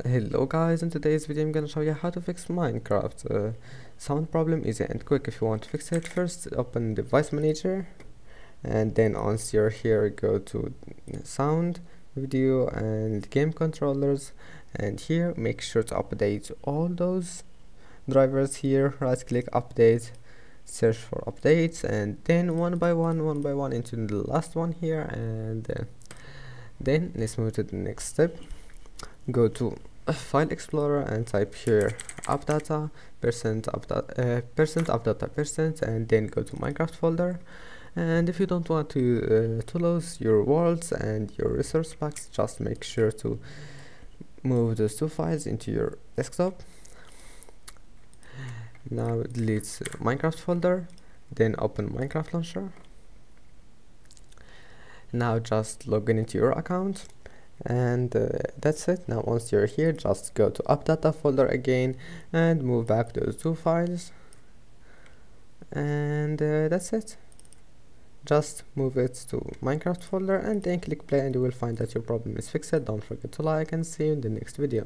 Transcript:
Hello guys, in today's video I'm gonna show you how to fix Minecraft sound problem easy and quick. If you want to fix it, first open device manager, and then once you're here go to sound, video and game controllers, and here make sure to update all those drivers. Here right click update, search for updates, and then one by one into the last one here, and then let's move to the next step. Go to File Explorer and type here appdata percent appdata percent, and then go to Minecraft folder. And if you don't want to lose your worlds and your resource packs, just make sure to move those two files into your desktop. Now delete Minecraft folder, then open Minecraft launcher. Now just log into your account, and that's it. Now once you're here, just go to appdata folder again and move back those two files, and that's it. Just move it to Minecraft folder and then click play, and you will find that your problem is fixed. Don't forget to like, and see you in the next video.